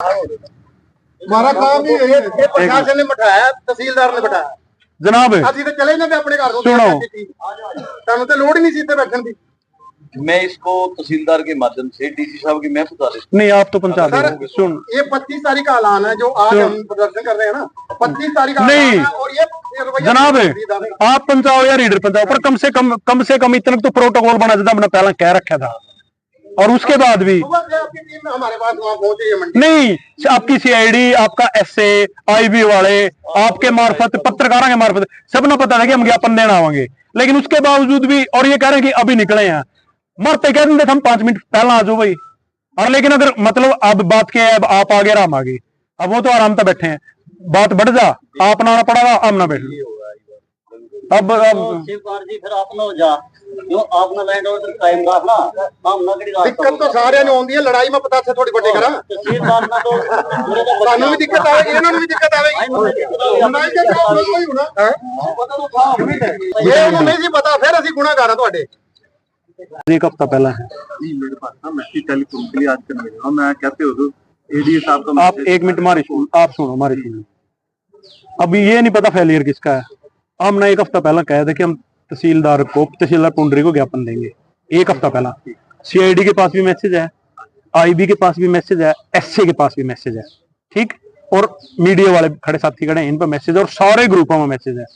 हमारा काम ही है, ये प्रशासन ने बिठाया, तहसीलदार ने बिठाया जनाब। ਅਸੀਂ ਤੇ ਚਲੇ ਜਾਂਦੇ ਆਪਣੇ ਘਰ ਤੋਂ। सुनो, ਤੁਹਾਨੂੰ ਤੇ ਲੋੜ ही नहीं सी इतने बैठने की। मैं इसको तहसीलदार के माध्यम से डीसी साहब की मैं बता देता नहीं आप तो पंचायत सर, सुन, ये 25 तारीख का ऐलान है जो आज हम प्रदर्शन कर रहे हैं ना, 25 तारीख का नहीं। ऐलान है और ये रवैया जनाब नहीं। आप पंचाओ या रीडर पंचाओ, पर कम से कम इतना तो प्रोटोकॉल बना देता, मैंने पहला कह रखा था। और उसके बाद भी सुबह से आपकी टीम में हमारे पास वहाँ पहुंची है मंडी। नहीं, आपकी सीआईडी, आपका एसए, आईबी वाले, आपके मार्फत, पत्रकारों के मार्फत सब ना पता था कि हम ज्ञापन देना आवेंगे, लेकिन उसके बावजूद भी और ये कह रहे हैं कि अभी निकले हैं। मरते कह देंगे हम 5 मिनट पहला आ जाओ भाई। और लेकिन अगर मतलब अब बात क्या है, अब आप आगे हम आगे, अब वो तो आराम से बैठे हैं, बात बढ़ जा, आप ना आना पड़ेगा, हम ना बैठ। अब जी फिर आप ना हो जा, जो आपने लैंड ऑर्डर कायम रखना, हम ना करी दिक्कत तो सारे ने होती है, लड़ाई में पता से थोड़ी बड़े करा तहसीलदार ना तो सानू भी दिक्कत आएगी, इन्होंने भी दिक्कत आएगी। लड़ाई का काम कोई होना है, ये उन्होंने नहीं पता, फिर असि गुनाहगार हैं ਤੁਹਾਡੇ। एक हफ्ता पहला है। मेरे पास ना मैसेज टेलीफोन के लिए आज करने लगा, मैं कहते हो तो एडीए साहब का आप एक मिनट हमारी आप सुनो, हमारी सुनो। अभी ये नहीं पता फेलियर किसका है। हमने एक हफ्ता पहला कहा था कि हम तहसीलदार पुंडरी को ज्ञापन देंगे। एक हफ्ता पहला सीआईडी के पास भी मैसेज है, आईबी के पास भी मैसेज है, एसए के पास भी मैसेज है, ठीक। और मीडिया वाले खड़े साथी खड़े हैं, इन पर मैसेज है और सारे ग्रुपों में मैसेज है।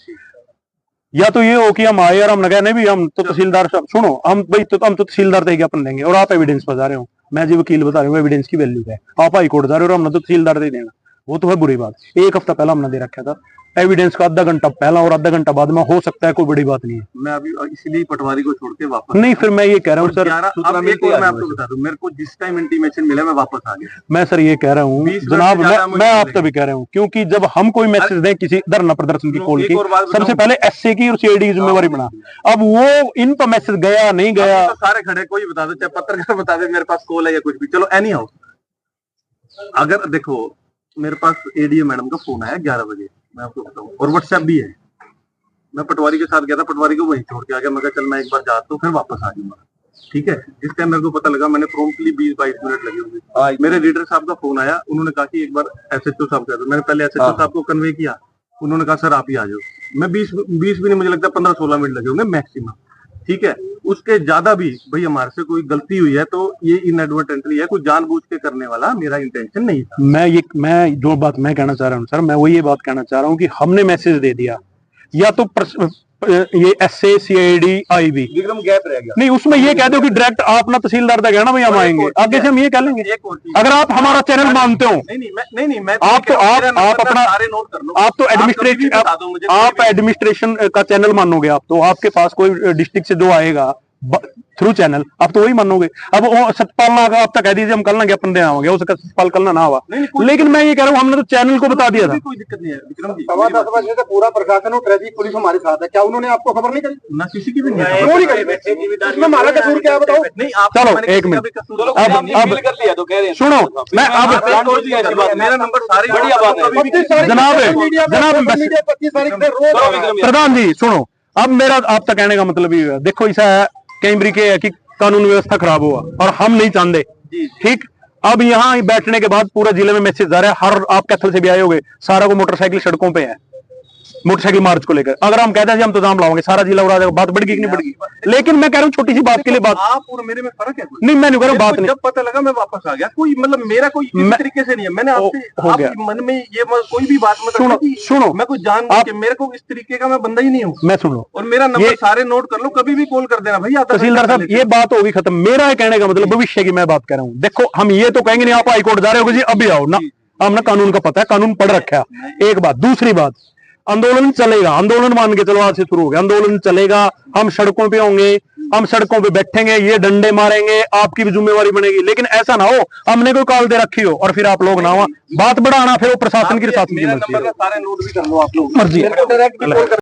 या तो ये हो कि हम आए और हम लगा नहीं भी हम तो तहसीलदार साहब सुनो, हम भाई तो हम तो तहसीलदार तक ज्ञापन देंगे और आप एविडेंस बता रहे हो, मैं जी वकील बता रहा हूँ एविडेंस की वैल्यू है। आप हाई कोर्ट जा रहे हो और हमने तो तहसीलदार दे देना, वो तो है बुरी बात। एक हफ्ता पहला हमने दे रखा था एविडेंस का, आधा घंटा पहला और आधा घंटा बाद में, हो सकता है कोई बड़ी बात नहीं है। मैं अभी इसलिए पटवारी को छोड़ के वापस नहीं, फिर मैं ये कह रहा हूँ सर, अब एक और मैं आपको बता दूं, मेरे को जिस टाइम इंटीमेशन मिला मैं वापस आ गया। मैं सर ये कह रहा हूँ जनाब, मैं आपसे भी कह रहा हूँ, क्योंकि जब हम कोई मैसेज दें किसी धरना प्रदर्शन की कॉल की, सबसे पहले एसए की और सीआईडी की जिम्मेवारी बना। अब वो इन पर मैसेज गया नहीं गया, सारे खड़े, कोई बता दो, चाहे पत्रकार बता दे मेरे पास कॉल है या कुछ भी, चलो एनी हाउ। अगर देखो मेरे पास एडीए मैडम का फोन आया 11 बजे, मैं आपको बताऊं, और व्हाट्सएप भी है। मैं पटवारी के साथ गया था, पटवारी को वहीं छोड़ के आ गया। मैं कहा चल मैं एक बार जाता हूँ फिर वापस आ जाऊंगा, ठीक है। जिस टाइम मेरे को पता लगा, मैंने प्रॉम्प्टली 20-22 मिनट लगे होंगे, मेरे रीडर साहब का फोन आया, उन्होंने कहा कि एक बार एसएचओ साहब कह दो। मैंने पहले एसएचओ साहब को कन्वे किया, उन्होंने कहा सर आप ही आ जाओ। मैं 20 भी नहीं, मुझे लगता है 15-16 मिनट लगे होंगे मैक्सिमम, ठीक है। उसके ज्यादा भी भाई हमारे से कोई गलती हुई है तो ये इनएडवर्टेंटली है, कोई जानबूझ के करने वाला मेरा इंटेंशन नहीं था। मैं जो बात मैं कहना चाह रहा हूँ सर, मैं वो ये बात कहना चाह रहा हूँ कि हमने मैसेज दे दिया, या तो ये SA CID IB Vikram gap रह गया। नहीं, उसमें ये कह दो कि डायरेक्ट आप ना तहसीलदार तक है ना भाई, हम आएंगे, आगे से हम ये कह लेंगे। अगर आप हमारा चैनल मानते हो, नहीं मैं आप तो आप अपना आप तो एडमिनिस्ट्रेशन का चैनल मानोगे, आप तो आपके पास कोई डिस्ट्रिक्ट से जो आएगा थ्रू चैनल, आप तो वही मानोगे। अब सतपाल ना आप तक कह दीजिए हम कल ना ज्ञापन देना हो गया, हो सकता सतपाल कल ना हुआ, लेकिन मैं ये कह रहा हूँ हमने तो चैनल को बता दिया था। कोई दिक्कत नहीं है विक्रम जी, 10:15 बजे से पूरा प्रशासन और ट्रैफिक पुलिस हमारे साथ है, क्या उन्होंने आपको खबर नहीं करी? ना किसी की भी नहीं, उसमें हमारा कसूर क्या है बताओ? नहीं आप चलो एक मिनट, अब कर लिया तो कह रहे हैं सुनो, मैं अब मेरा नंबर सारी बढ़िया बात है जनाब प्रधान जी सुनो, अब मेरा आप तक कहने का मतलब ये है, देखो ऐसा है कई तरीके है कि कानून व्यवस्था खराब हुआ और हम नहीं चाहते, ठीक। अब यहाँ बैठने के बाद पूरा जिले में मैसेज आ रहा है, हर आप कैथल से भी आए होंगे, सारा को मोटरसाइकिल सड़कों पे है, मोटरसाइकिल मार्च को लेकर। अगर हम कहते हैं हम तो जाम लाओगे, सारा जिला उड़ा जाएगा, बात बढ़ गई कि नहीं बढ़ गई? लेकिन मैं कह रहा हूँ छोटी सी बात के लिए बात, आप और मेरे में फर्क है? नहीं मैं नहीं कह रहा हूँ, बात नहीं, जब पता लगा मैं वापस आ गया, कोई मतलब मेरा कोई इस तरीके से नहीं है। मैंने आपसे हो गया मन में ये कोई भी बात मतलब सुनो, मैं कुछ जान के मेरे को इस तरीके का मैं बंदा ही नहीं हूँ। मैं सुनो, और मेरा नंबर सारे नोट कर लो, कभी भी कॉल कर देना भैया। तहसीलदार साहब ये बात होगी खत्म, मेरा कहने का मतलब भविष्य की मैं बात कर रहा हूँ। देखो हम ये तो कहेंगे नहीं आप हाईकोर्ट जा रहे हो जी अभी आओ ना, हमने कानून का पता है, कानून पढ़ रखा है, एक बात। दूसरी बात, आंदोलन चलेगा, आंदोलन मान के चलो आज से शुरू हो गया, आंदोलन चलेगा, हम सड़कों पे होंगे, हम सड़कों पे बैठेंगे, ये डंडे मारेंगे, आपकी भी जिम्मेवारी बनेगी। लेकिन ऐसा ना हो हमने कोई कॉल दे रखी हो और फिर आप लोग ना हो बात बढ़ाना, फिर वो प्रशासन की मर्जी है।